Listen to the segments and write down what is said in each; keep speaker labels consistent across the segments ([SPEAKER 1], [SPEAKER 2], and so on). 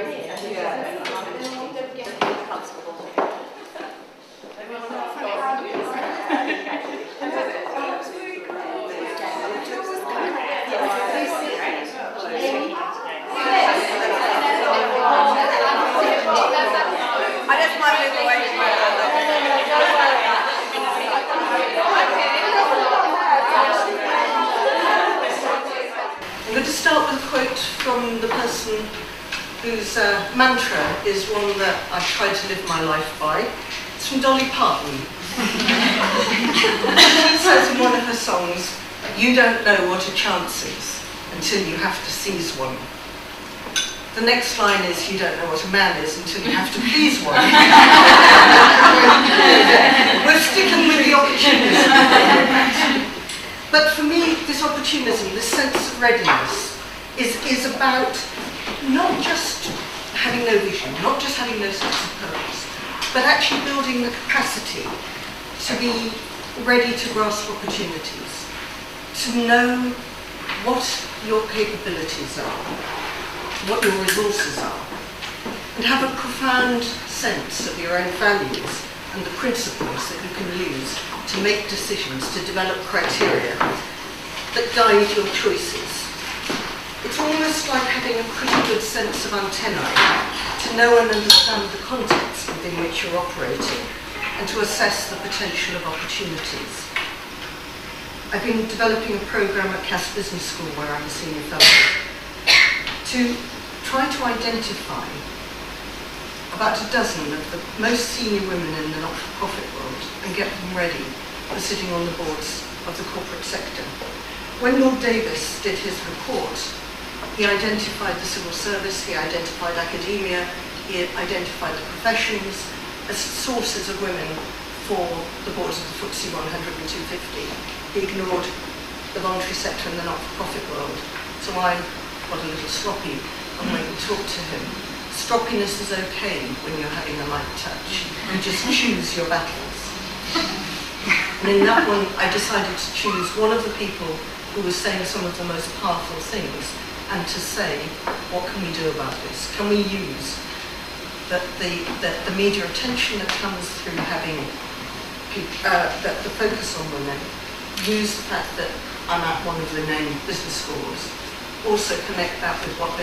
[SPEAKER 1] I'm going to start with a quote from the person whose mantra is one that I try to live my life by. It's from Dolly Parton. She says in one of her songs, "You don't know what a chance is until you have to seize one." The next line is, "You don't know what a man is until you have to please one." We're sticking with the opportunism. But for me, this opportunism, this sense of readiness, is about not just having no vision, not just having no sense of purpose, but actually building the capacity to be ready to grasp opportunities, to know what your capabilities are, what your resources are, and have a profound sense of your own values and the principles that you can use to make decisions, to develop criteria that guide your choices. It's almost like having a pretty good sense of antennae to know and understand the context within which you're operating and to assess the potential of opportunities. I've been developing a program at Cass Business School where I'm a senior fellow to try to identify about a dozen of the most senior women in the not-for-profit world and get them ready for sitting on the boards of the corporate sector. When Lord Davis did his report, he identified the civil service, he identified academia, he identified the professions as sources of women for the boards of the FTSE 100 and 250. He ignored the voluntary sector and the not-for-profit world. So I got a little sloppy and went and talked to him. Stroppiness is okay when you're having a light touch. You just choose your battles. And in that one, I decided to choose one of the people who was saying some of the most powerful things and to say, what can we do about this? Can we use the media attention that comes through having the focus on women, use the fact that I'm at one of the named business schools, also connect that with what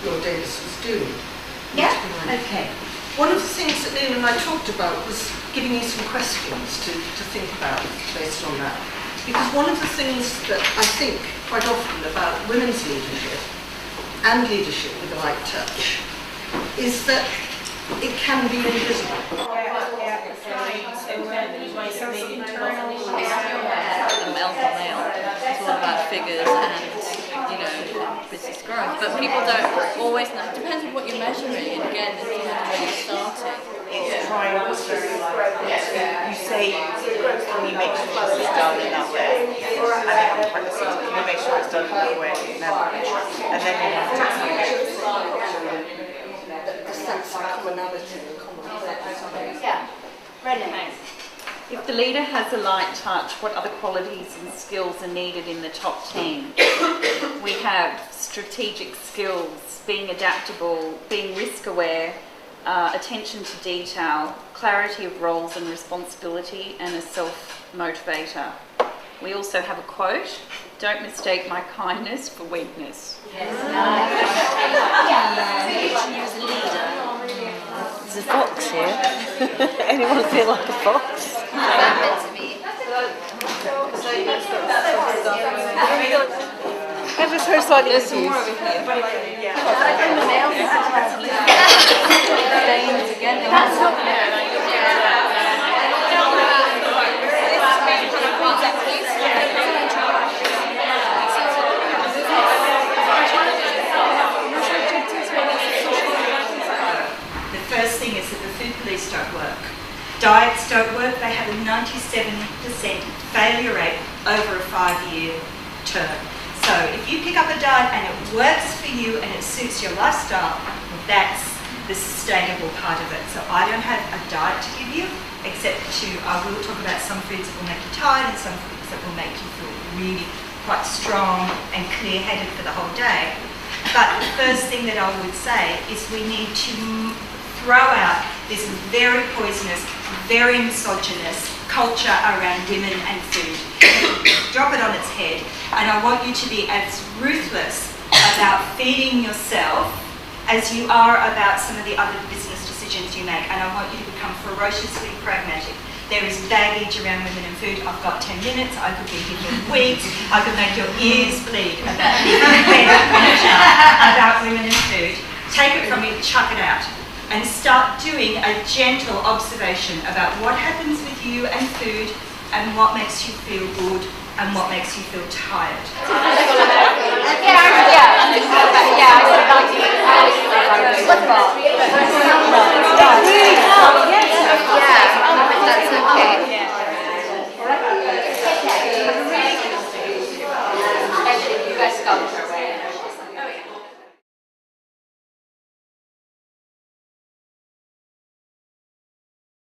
[SPEAKER 1] Lord Davis was doing.
[SPEAKER 2] Yeah, okay.
[SPEAKER 1] One of the things that Lynne and I talked about was giving you some questions to think about based on that. Because one of the things that I think quite often about women's leadership and leadership with a light touch is that it can be invisible.
[SPEAKER 3] Alpha male. It's all about figures and, business growth. But people don't always know. It depends on what you're measuring. And again, it depends on where you're starting.
[SPEAKER 2] It's trying to, you say, can you make sure it's done in that way? And then I'm practicing, can you make sure it's done in that way? And then you have to
[SPEAKER 1] the sense of commonality and common purpose.
[SPEAKER 2] Yeah. Brennan.
[SPEAKER 4] If the leader has a light touch, what other qualities and skills are needed in the top team? We have strategic skills, being adaptable, being risk aware, attention to detail, clarity of roles and responsibility, and a self-motivator. We also have a quote, "Don't mistake my kindness for weakness."
[SPEAKER 3] Yes. As a leader. There's a fox here. Anyone feel like a fox?
[SPEAKER 2] Ever so slightly
[SPEAKER 3] There's some more over here. That's not
[SPEAKER 5] The first thing is that the food police don't work. Diets don't work. They have a 97% failure rate over a 5-year term. So if you pick up a diet and it works for you and it suits your lifestyle, that's the sustainable part of it. So I don't have a diet to give you, except I will talk about some foods that will make you tired and some foods that will make you feel really quite strong and clear-headed for the whole day. But the first thing that I would say is we need to throw out this very poisonous, very misogynist culture around women and food. Drop it on its head, and I want you to be as ruthless about feeding yourself as you are about some of the other business decisions you make, and I want you to become ferociously pragmatic. There is baggage around women and food. I've got 10 minutes, I could be here for weeks, I could make your ears bleed about women and food. Take it from me, chuck it out, and start doing a gentle observation about what happens with you and food, and what makes you feel good, and what makes you feel tired.